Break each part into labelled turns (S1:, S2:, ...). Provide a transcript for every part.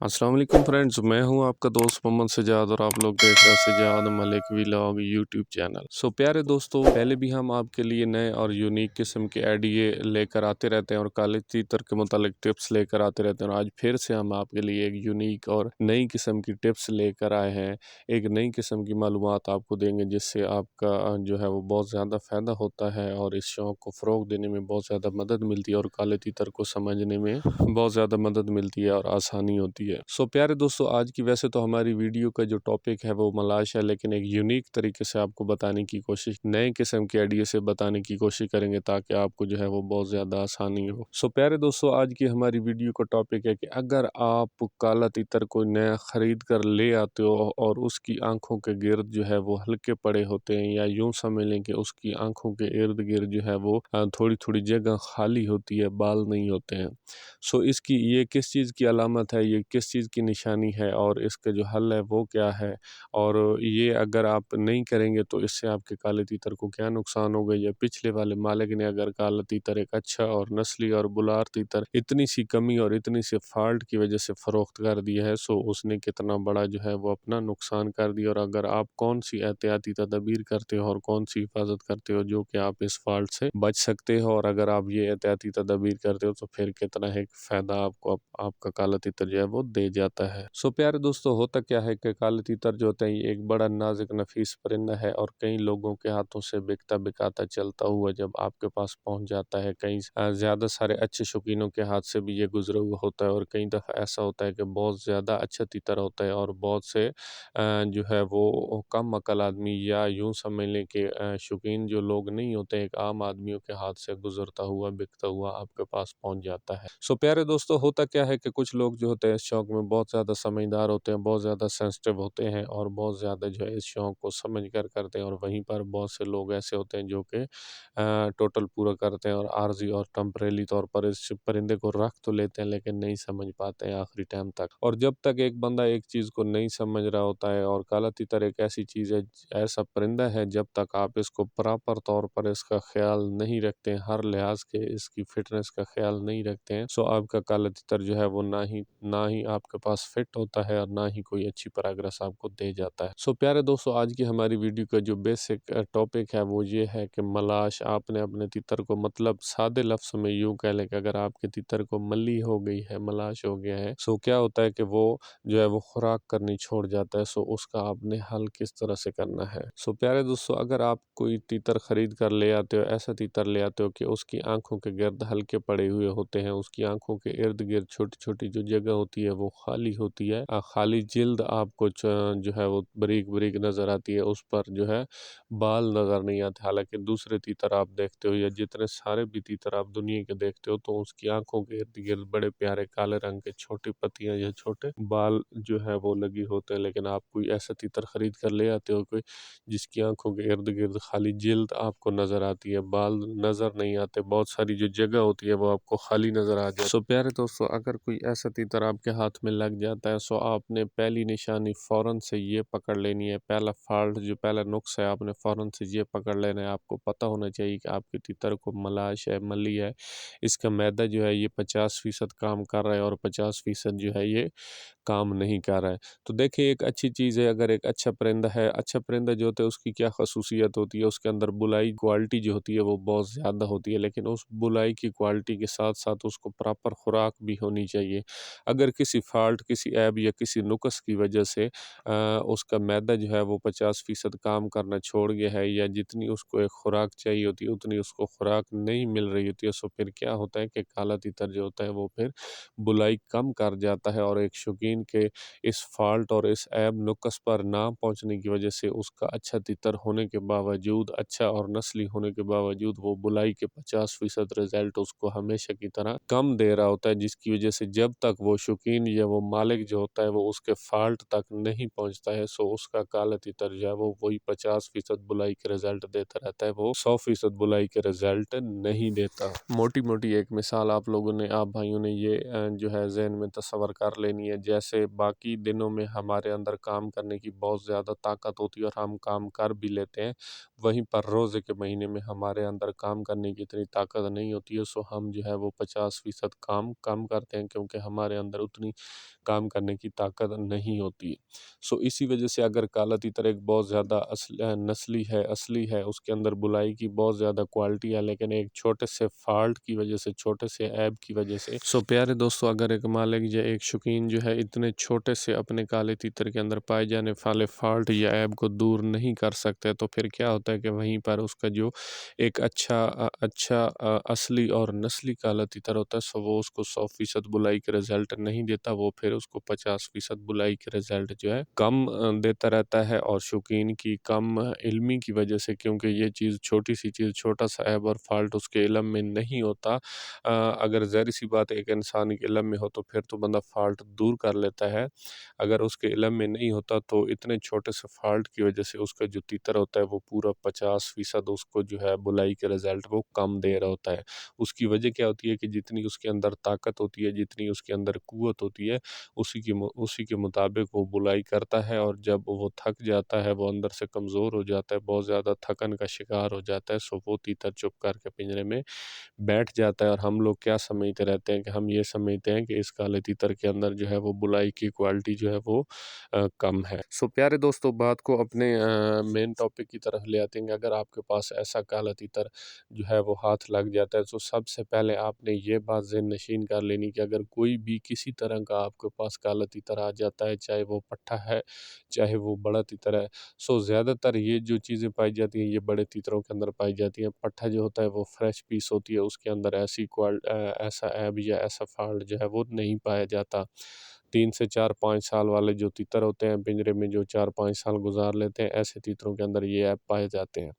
S1: अस्सलाम वालेकुम फ्रेंड्स, मैं हूं आपका दोस्त मोहम्मद सजाद और आप लोग देख रहे हैं Sajjad Malik vlog YouTube channel. प्यारे दोस्तों, पहले भी हम आपके लिए नए और यूनिक किस्म के आइडिया लेकर आते रहते हैं और काले तीतर के मुतालिक टिप्स लेकर आते रहते हैं। और आज फिर से हम आपके लिए एक यूनिक और नई किस्म की टिप्स लेकर आए हैं। एक नई किस्म की मालूमात आपको देंगे जिससे आपका जो है वो बहुत ज़्यादा फ़ायदा होता है और इस शौक़ को फ़रोग़ देने में बहुत ज़्यादा मदद मिलती है और काले तीतर को समझने में बहुत ज़्यादा मदद मिलती है और आसानी होती है। प्यारे दोस्तों, आज की वैसे तो हमारी वीडियो का जो टॉपिक है वो मलाश है, लेकिन एक यूनिक तरीके से आपको बताने की कोशिश, नए किस्म के आइडिया से बताने की कोशिश करेंगे ताकि आपको जो है वो बहुत ज़्यादा आसानी हो। प्यारे दोस्तों, आज की हमारी वीडियो का टॉपिक है कि अगर आप काला तीतर को नया ख़रीद कर ले आते हो और उसकी आँखों के गिर्द जो है वो हल्के पड़े होते हैं, या यूँ समझ लें कि उसकी आँखों के इर्द गिर्द जो है वो थोड़ी थोड़ी जगह खाली होती है, बाल नहीं होते हैं। इसकी ये किस चीज़ की अलामत है, ये किस चीज़ की निशानी है और इसका जो हल है वो क्या है, और ये अगर आप नहीं करेंगे तो इससे आपके काले तीतर को क्या नुकसान होगा, या पिछले वाले मालिक ने अगर काला तीतर एक अच्छा और नस्ली और बुलार तीतर इतनी सी कमी और इतनी सी फॉल्ट की वजह से फ़रोख्त कर दिया है, उसने कितना बड़ा जो है वो अपना नुकसान कर दिया। और अगर आप कौन सी एहतियाती तदबीर करते हो और कौन सी हिफाजत करते हो जो कि आप इस फॉल्ट से बच सकते हो, और अगर आप ये एहतियाती तदबीर करते हो तो फिर कितना है फ़ायदा आपको आपका काला तीतर जो है वो दे जाता है। प्यारे दोस्तों, होता क्या है कि काले तीतर जो होता है ये एक बड़ा नाजुक नफीस परिंदा है और कई लोगों के हाथों से बिकता बिकाता चलता हुआ जब आपके पास पहुंच जाता है, कई ज़्यादा सारे अच्छे शौकीनों के हाथ से भी ये गुजरा हुआ होता है। और कई दफ़ा ऐसा होता है कि बहुत ज़्यादा अच्छा तीतर होता है और बहुत से जो है वो कम अकल आदमी, या यूँ समझ लें कि शौकीन जो लोग नहीं होते, एक आम आदमियों के हाथ से गुजरता हुआ बिकता हुआ आपके पास पहुंच जाता है। प्यारे दोस्तों, होता क्या है कि कुछ लोग जो होते हैं इस शौक़ में बहुत ज़्यादा समझदार होते हैं, बहुत ज़्यादा सेंसिटिव होते हैं और बहुत ज़्यादा जो है इस शौक़ को समझ कर करते हैं, और वहीं पर बहुत से लोग ऐसे होते हैं जो कि टोटल पूरा करते हैं और आर्जी और टेम्परेरी तौर पर इस परिंदे को रख तो लेते हैं लेकिन नहीं समझ पाते हैं आखिरी टाइम तक। और जब तक एक बंदा एक चीज़ को नहीं समझ रहा होता है, और काला तीतर एक ऐसी चीज़ है, ऐसा परिंदा है, जब तक आप इसको प्रॉपर तौर पर इसका ख्याल नहीं रखते हैं, हर लिहाज के इसकी फिटनेस का ख्याल नहीं रखते हैं, आपका काला तीतर जो है वो ना ही आपके पास फिट होता है और ना ही कोई अच्छी प्रोग्रेस आपको दे जाता है। प्यारे दोस्तों, आज की हमारी वीडियो का जो बेसिक टॉपिक है वो ये है कि मलाश, आपने अपने तीतर को, मतलब सादे लफ्ज़ में यूँ कह लें कि अगर आपके तीतर को मली हो गई है, मलाश हो गया है, क्या होता है कि वो जो है वो खुराक करनी छोड़ जाता है। उसका आपने हल किस तरह से करना है। प्यारे दोस्तों, अगर आप कोई तीतर ख़रीद कर ले आते हो, ऐसा तीतर ले आते हो कि उसकी आँखों के गिर्द हल्के पड़े हुए होते हैं, उसकी आँखों के इर्द गिर्द छोटी छोटी जो जगह होती है वो खाली होती है, खाली जिल्द आपको जो है वो बारीक बारीक नज़र आती है, उस पर जो है बाल नज़र नहीं आते। हालांकि दूसरे तीतर आप देखते हो, या जितने सारे भी तीतर आप दुनिया के देखते हो, तो उसकी आंखों के इर्द गिर्द बड़े प्यारे काले रंग के छोटी पत्तियां या छोटे बाल जो है वो लगी होते हैं। लेकिन आप कोई ऐसा तीतर खरीद कर ले आते हो कोई जिसकी आंखों के इर्द गिर्द खाली जिल्द आपको नज़र आती है, बाल नज़र नहीं आते, बहुत सारी जो जगह होती है वो आपको खाली नज़र आ जाए। प्यारे दोस्तों, अगर कोई ऐसा तीतर आपके हाथ में लग जाता है, आपने पहली निशानी फ़ौरन से ये पकड़ लेनी है, पहला फॉल्ट जो पहला नुक्स है आपने फ़ौरन से ये पकड़ लेना है। आपको पता होना चाहिए कि आपके तीतर को मलाश है, मली है, इसका मैदा जो है ये 50% काम कर रहा है और 50% जो है ये काम नहीं कर रहा है। तो देखिए, एक अच्छी चीज़ है, अगर एक अच्छा परिंदा है, अच्छा परिंदा जो होता है उसकी क्या खसूसियत होती है, उसके अंदर बुलाई क्वालिटी जो होती है वो बहुत ज़्यादा होती है, लेकिन उस बुलाई की क्वालिटी के साथ साथ उसको प्रॉपर खुराक भी होनी चाहिए। अगर किसी फॉल्ट, किसी ऐब या किसी नुक्स की वजह से उसका मैदा जो है वो 50% काम करना छोड़ गया है, या जितनी उसको एक खुराक चाहिए होती है उतनी उसको खुराक नहीं मिल रही होती है, फिर क्या होता है कि काला तीतर जो होता है वो फिर बुलाई कम कर जाता है, और एक शौकीन के इस फॉल्ट और इस ऐब नुक्स पर ना पहुंचने की वजह से उसका अच्छा तीतर होने के बावजूद, अच्छा और नस्ली होने के बावजूद, वो बुलाई के 50% रिजल्ट उसको हमेशा की तरह कम दे रहा होता है, जिसकी वजह से जब तक वो शौकीन या वो मालिक जो होता है वो उसके फॉल्ट तक नहीं पहुंचता है, उसका काला तीतर जो है वो वही 50% बुलाई के रिजल्ट देता रहता है, वो 100% बुलाई के रिजल्ट नहीं देता। मोटी मोटी एक मिसाल आप लोगों ने, आप भाइयों ने ये जो है जहन में तस्वर कर लेनी है, जैसे बाकी दिनों में हमारे अंदर काम करने की बहुत ज़्यादा ताकत होती है और हम काम कर भी लेते हैं, वहीं पर रोज़े के महीने में हमारे अंदर काम करने की इतनी ताकत नहीं होती है, सो हम जो है वो 50% काम कम करते हैं, क्योंकि हमारे अंदर उतनी काम करने की ताकत नहीं होती है। सो इसी वजह से अगर काला तीतर एक बहुत ज़्यादा नस्ली है, असली है, उसके अंदर बुलाई की बहुत ज़्यादा क्वालिटी है, लेकिन एक छोटे से फ़ॉल्ट की वजह से, छोटे से ऐब की वजह से, सो प्यारे दोस्तों, अगर एक मालिक या एक शौकीन जो है इतने छोटे से अपने काले तीतर के अंदर पाए जाने वाले फ़ॉल्ट या ऐब को दूर नहीं कर सकते, तो फिर क्या होता है कि वहीं पर उसका जो एक अच्छा असली और नस्ली काला तीतर होता है, सो वो उसको 100% बुलाई के रिज़ल्ट नहीं देता, वो फिर उसको 50% बुलाई के रिज़ल्ट जो है कम देता रहता है। और शौकीन की कम इल्मी की वजह से, क्योंकि ये चीज़ छोटी सी चीज़, छोटा सा ऐब और फ़ॉल्ट उसके इल्म में नहीं होता, अगर ज़ाहिर सी बात एक इंसान के इल्म में हो तो फिर तो बंदा फ़ॉल्ट दूर कर लेता है। अगर उसके इल्म में नहीं होता तो इतने छोटे से फ़ॉल्ट की वजह से उसका जो तीतर होता है वो पूरा 50% उसको जो है बुलाई के रिज़ल्ट वो कम दे रहा होता है। उसकी वजह क्या होती है कि जितनी उसके अंदर ताकत होती है, जितनी उसके अंदर क़ुव्वत होती है, उसी के मुताबिक वो बुलाई करता है, और जब वो थक जाता है, वो अंदर से कमज़ोर हो जाता है, बहुत ज़्यादा थकन का शिकार हो जाता है, सो वो तीतर चुप करके पिंजरे में बैठ जाता है। और हम लोग क्या समझते रहते हैं कि हम ये समझते हैं कि इस काले तीतर के अंदर जो है वो बुलाई की क्वालिटी जो है वो कम है। सो प्यारे दोस्तों, बात को अपने मेन टॉपिक की तरफ ले आते हैं। अगर आपके पास ऐसा काला तीतर जो है वो हाथ लग जाता है, तो सबसे पहले आपने ये बात ज़हन नशीन कर लेनी कि अगर कोई भी किसी तरह का आपके पास काला तीतर आ जाता है, चाहे वो पट्ठा है, चाहे वो बड़ा तीतर है, सो ज़्यादातर ये जो चीज़ें पाई जाती हैं ये बड़े तीतरों के अंदर पाई जाती हैं। पट्ठा जो होता है वो फ्रेश पीस होती है, उसके अंदर ऐसा ऐब या ऐसा फ़ॉल्ट जो है वो नहीं पाया जाता। 3 से 4-5 साल वाले जो तीतर होते हैं पिंजरे में, जो 4-5 साल गुजार लेते हैं, ऐसे तीतरों के अंदर ये ऐब पाए जाते हैं।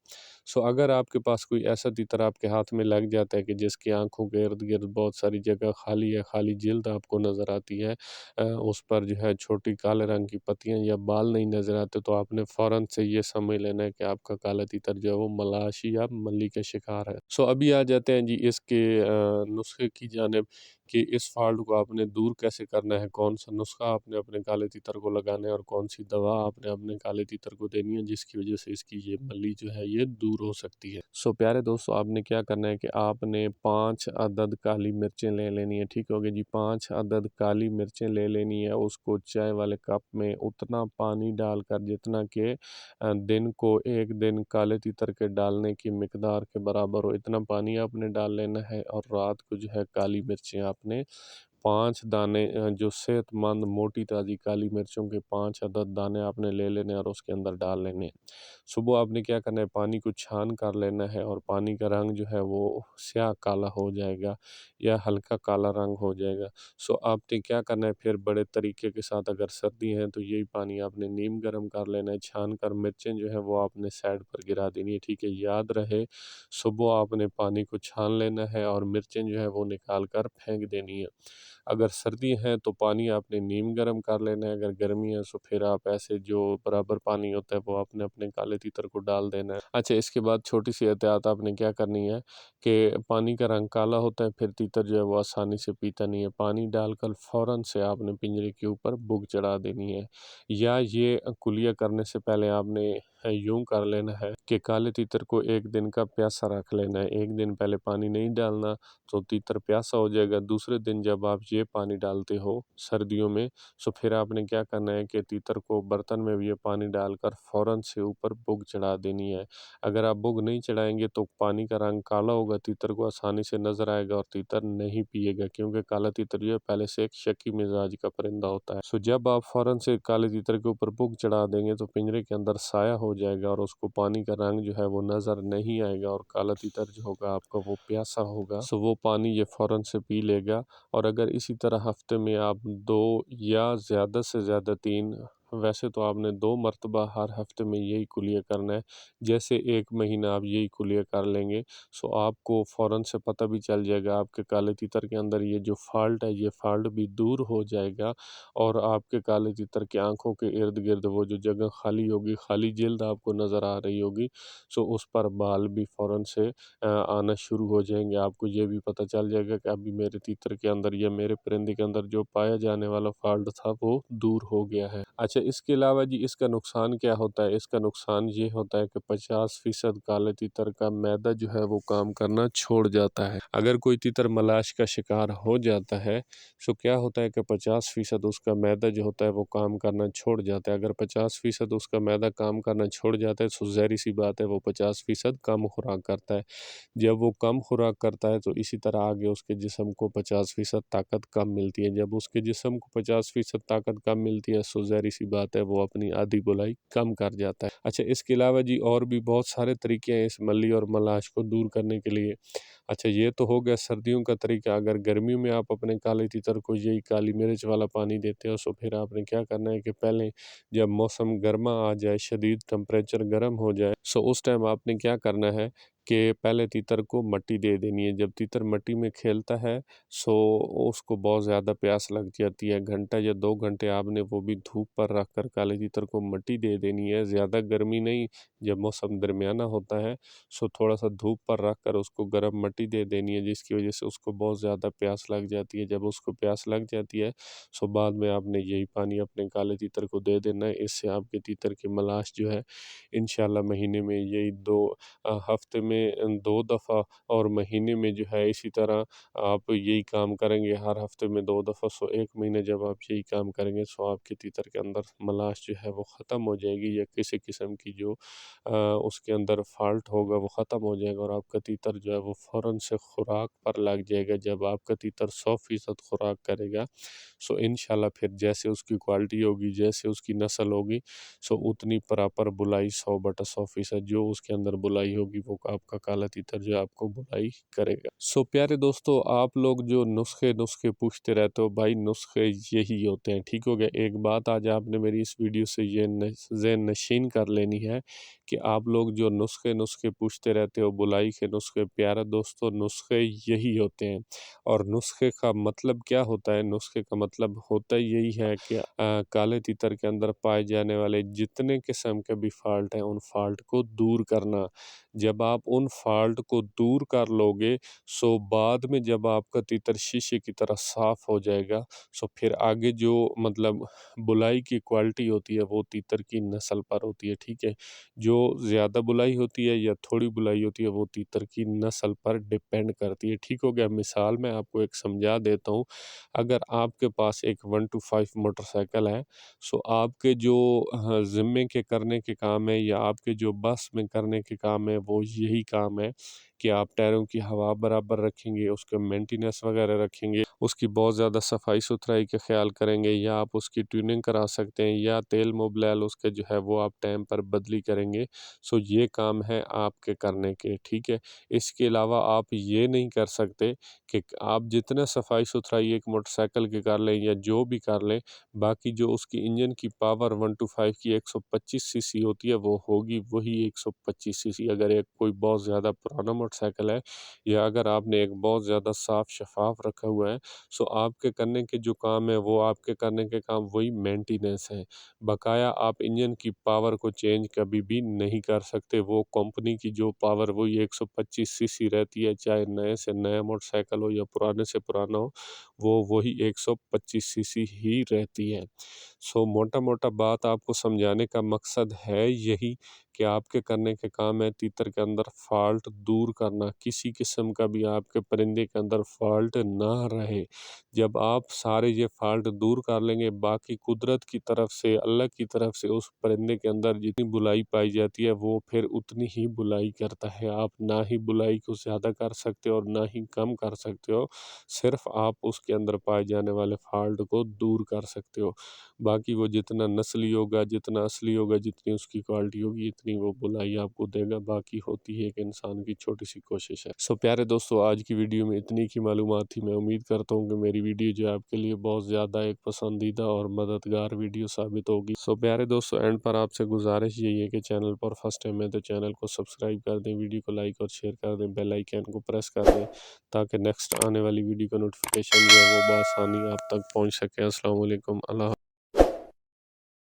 S1: सो अगर आपके पास कोई ऐसा तीतर आपके हाथ में लग जाता है कि जिसकी आँखों के इर्द-गिर्द बहुत सारी जगह खाली है, खाली जिल्द आपको नज़र आती है, उस पर जो है छोटी काले रंग की पत्तियाँ या बाल नहीं नज़र आते, तो आपने फ़ौरन से ये समझ लेना है कि आपका काला तीतर जो है वो मलाशी या मल्ली का शिकार है। सो अभी आ जाते हैं जी इसके नुस्खे की जानिब कि इस फ़ॉल्ट को आपने दूर कैसे करना है, कौन-सा नुस्खा आपने अपने काले तीतर को लगाना है और कौन-सी दवा आपने अपने काले तीतर को देनी है, जिसकी वजह से इसकी ये मल्ली जो है ये दूर हो सकती है। सो प्यारे दोस्तों, आपने क्या करना है कि आपने 5 अदद काली मिर्चें ले लेनी है, ठीक हो गया जी। 5 अदद काली मिर्चें ले लेनी है, उसको चाय वाले कप में उतना पानी डालकर जितना कि दिन को 1 दिन काले तीतर के डालने की मिकदार के बराबर हो, इतना पानी आपने डाल लेना है। और रात को जो है काली मिर्चें आपने 5 दाने, जो सेहतमंद मोटी ताज़ी काली मिर्चों के 5 अदद दाने आपने ले लेने और उसके अंदर डाल लेने हैं। सुबह आपने क्या करना है, पानी को छान कर लेना है, और पानी का रंग जो है वो स्याह काला हो जाएगा या हल्का काला रंग हो जाएगा। सो आपने क्या करना है फिर बड़े तरीके के साथ, अगर सर्दी है तो यही पानी आपने नीम गर्म कर लेना है, छान कर मिर्चें जो है वो आपने साइड पर गिरा देनी है, ठीक है। याद रहे, सुबह आपने पानी को छान लेना है और मिर्चें जो है वो निकाल कर फेंक देनी है। अगर सर्दी है तो पानी आपने नीम गर्म कर लेना है, अगर गर्मी है तो फिर आप ऐसे जो बराबर पानी होता है वो आपने अपने काले तीतर को डाल देना है। अच्छा, इसके बाद छोटी सी एहतियात आपने क्या करनी है कि पानी का रंग काला होता है, फिर तीतर जो है वो आसानी से पीता नहीं है। पानी डालकर फ़ौरन से आपने पिंजरे के ऊपर बुग चढ़ा देनी है, या ये कुलिया करने से पहले आपने यूँ कर लेना है कि काले तीतर को 1 दिन का प्यासा रख लेना है। 1 दिन पहले पानी नहीं डालना, तो तीतर प्यासा हो जाएगा। दूसरे दिन जब आप ये पानी डालते हो सर्दियों में, सो फिर आपने क्या करना है कि तीतर को बर्तन में भी ये पानी डालकर फ़ौरन से ऊपर बुग चढ़ा देनी है। अगर आप बुग नहीं चढ़ाएँगे तो पानी का रंग काला होगा, तीतर को आसानी से नज़र आएगा और तीतर नहीं पिएगा, क्योंकि काला तीतर जो है पहले से एक शकी मिजाज का परिंदा होता है। सो जब आप फ़ौरन से काले तीतर के ऊपर बुग चढ़ा देंगे तो पिंजरे के अंदर साया हो जाएगा और उसको पानी का रंग जो है वो नज़र नहीं आएगा, और काला तीतर जो होगा आपका वो प्यासा होगा, सो वो पानी ये फ़ौरन से पी लेगा। और अगर इसी तरह हफ्ते में आप 2 या ज़्यादा से ज़्यादा 3, वैसे तो आपने 2 मरतबा हर हफ्ते में यही कुलिया करना है। जैसे 1 महीना आप यही कुलिया कर लेंगे, सो आपको फ़ौरन से पता भी चल जाएगा आपके काले तीतर के अंदर ये जो फ़ॉल्ट है, ये फ़ॉल्ट भी दूर हो जाएगा, और आपके काले तीतर की आँखों के इर्द-गिर्द वो जो जगह खाली होगी, खाली जिल्द आपको नज़र आ रही होगी, सो उस पर बाल भी फ़ौरन से आना शुरू हो जाएँगे। आपको ये भी पता चल जाएगा कि अभी मेरे तीतर के अंदर या मेरे परिंदे के अंदर जो पाया जाने वाला फ़ॉल्ट था वो दूर हो गया है। अच्छा, अच्छा, इसके अलावा जी इसका नुकसान क्या होता है? इसका नुकसान ये होता है कि 50% काले तीतर का मैदा जो है वो काम करना छोड़ जाता है। अगर कोई तीतर मलाश का शिकार हो जाता है, सो क्या होता है कि 50% उसका मैदा जो होता है वो काम करना छोड़ जाता है। अगर 50% उसका मैदा काम करना छोड़ जाता है, तो ज़ाहिर-सी बात है वो 50% कम खुराक करता है। जब वो कम खुराक करता है तो इसी तरह आगे उसके जिस्म को 50% ताकत कम मिलती है। जब उसके जिस्म को 50% ताकत कम मिलती है, सो ज़ाहिर-सी बात है वो अपनी आधी बुलाई कम कर जाता है। अच्छा, इसके अलावा जी और भी बहुत सारे तरीके हैं इस मल्ली और मलाश को दूर करने के लिए। अच्छा, ये तो हो गया सर्दियों का तरीका। अगर गर्मियों में आप अपने काले तीतर को यही काली मिर्च वाला पानी देते हो, सो फिर आपने क्या करना है कि पहले जब मौसम गर्मा आ जाए, शदीद टेम्परेचर गर्म हो जाए, सो उस टाइम आपने क्या करना है कि पहले तीतर को मिट्टी दे देनी है। जब तीतर मिट्टी में खेलता है, सो उसको बहुत ज़्यादा प्यास लग जाती है। घंटा या 2 घंटे आपने वो भी धूप पर रख कर काले तीतर को मिट्टी दे देनी है। ज़्यादा गर्मी नहीं, जब मौसम दरमियाना होता है, सो थोड़ा-सा धूप पर रख कर उसको गर्म मिट्टी दे देनी है, जिसकी वजह से उसको बहुत ज़्यादा प्यास लग जाती है। जब उसको प्यास लग जाती है, सो बाद में आपने यही पानी अपने काले तीतर को दे देना है। इससे आपके तीतर की मलाश जो है, इंशाल्लाह महीने में यही 2 हफ्ते में 2 दफ़ा और महीने में जो है इसी तरह आप यही काम करेंगे हर हफ्ते में 2 दफ़ा, सो 1 महीने जब आप यही काम करेंगे, सो आपके तीतर के अंदर मलाश जो है वो ख़त्म हो जाएगी, या किसी किस्म की जो उसके अंदर फ़ॉल्ट होगा वो ख़त्म हो जाएगा और आपका तीतर जो है वो फ़ौरन से खुराक पर लग जाएगा। जब आपका तीतर 100% खुराक करेगा, सो इंशाल्लाह फिर जैसे उसकी क्वालिटी होगी, जैसे उसकी नस्ल होगी, सो उतनी प्रॉपर बुलाई 100/100% जो उसके अंदर बुलाई होगी, वो आपका काला तीतर जो है आपको बुलाई करेगा। सो प्यारे दोस्तों, आप लोग जो नुस्खे पूछते रहते हो, भाई नुस्खे यही होते हैं, ठीक हो गया। एक बात आज आपने मेरी इस वीडियो से ये ज़हन नशीन कर लेनी है कि आप लोग जो नुस्खे पूछते रहते हो, बुलाई के नुस्खे, प्यारे दोस्तों नुस्खे यही होते हैं। और नुस्खे का मतलब क्या होता है? नुस्खे का मतलब होता यही है कि काले तीतर के अंदर पाए जाने वाले जितने किस्म के भी फ़ॉल्ट हैं, उन फ़ॉल्ट को दूर करना। जब आप उन फ़ॉल्ट को दूर कर लोगे, सो बाद में जब आपका तीतर शीशे की तरह साफ़ हो जाएगा, सो फिर आगे जो मतलब बुलाई की क्वालिटी होती है, वो तीतर की नस्ल पर होती है, ठीक है? जो ज़्यादा बुलाई होती है या थोड़ी बुलाई होती है, वो तीतर की नस्ल पर डिपेंड करती है, ठीक हो गया। मिसाल मैं आपको एक समझा देता हूँ। अगर आपके पास एक 1 टू 5 मोटरसाइकिल है, सो आपके जो ज़िम्मे के करने के काम है या आपके जो बस में करने के काम है, वो यही काम है कि आप टायरों की हवा बराबर रखेंगे, उसका मेंटेनेंस वगैरह रखेंगे, उसकी बहुत ज़्यादा सफाई सुथराई का ख्याल करेंगे, या आप उसकी ट्यूनिंग करा सकते हैं, या तेल मोबिल उसके जो है वो आप टाइम पर बदली करेंगे। सो ये काम है आपके करने के, ठीक है। इसके अलावा आप ये नहीं कर सकते कि आप जितना सफाई सुथराई एक मोटरसाइकिल की कर लें या जो भी कर लें, बाकी जो उसकी इंजन की पावर 1 टू 5 की 125 सीसी होती है, वो होगी वही 125 सीसी। अगर एक कोई बहुत ज़्यादा पुराना मोटरसाइकिल है, या अगर आपने एक बहुत ज़्यादा साफ़ शफाफ रखा हुआ है, सो आपके करने के जो काम है, वो आपके करने के काम वही मेंटेनेंस है। बकाया आप इंजन की पावर को चेंज कभी भी नहीं कर सकते। वो कंपनी की जो पावर वही 125 सीसी रहती है, चाहे नए से नया मोटरसाइकिल हो या पुराने से पुराना हो, वो वही 125 सीसी ही रहती है। सो मोटा-मोटा बात आपको समझाने का मकसद है यही कि आपके करने के काम है तीतर के अंदर फ़ॉल्ट दूर करना, किसी किस्म का भी आपके परिंदे के अंदर फ़ॉल्ट ना रहे। जब आप सारे ये फ़ॉल्ट दूर कर लेंगे, बाकी कुदरत की तरफ से, अल्लाह की तरफ से उस परिंदे के अंदर जितनी बुलाई पाई जाती है, वो फिर उतनी ही बुलाई करता है। आप ना ही बुलाई को ज़्यादा कर सकते हो और ना ही कम कर सकते हो, सिर्फ़ आप उसके अंदर पाए जाने वाले फ़ॉल्ट को दूर कर सकते हो। बाकी वो जितना नस्ली होगा, जितना असली होगा, जितनी उसकी क्वालिटी होगी, इतनी वो बुलाई आपको देगा। बाकी होती है एक इंसान की छोटी-सी कोशिश है। सो प्यारे दोस्तों, आज की वीडियो में इतनी की मालूमात थी। मैं उम्मीद करता हूँ कि मेरी वीडियो जो है आपके लिए बहुत ज़्यादा एक पसंदीदा और मददगार वीडियो साबित होगी। सो प्यारे दोस्तों, एंड पर आपसे गुज़ारिश यही है कि चैनल पर फर्स्ट टाइम है तो चैनल को सब्सक्राइब कर दें, वीडियो को लाइक और शेयर कर दें, बेल आइकन को प्रेस कर दें, ताकि नेक्स्ट आने वाली वीडियो का नोटिफिकेशन जो है वो बआसानी आप तक पहुँच सके। अस्सलाम वालेकुम। अल्लाह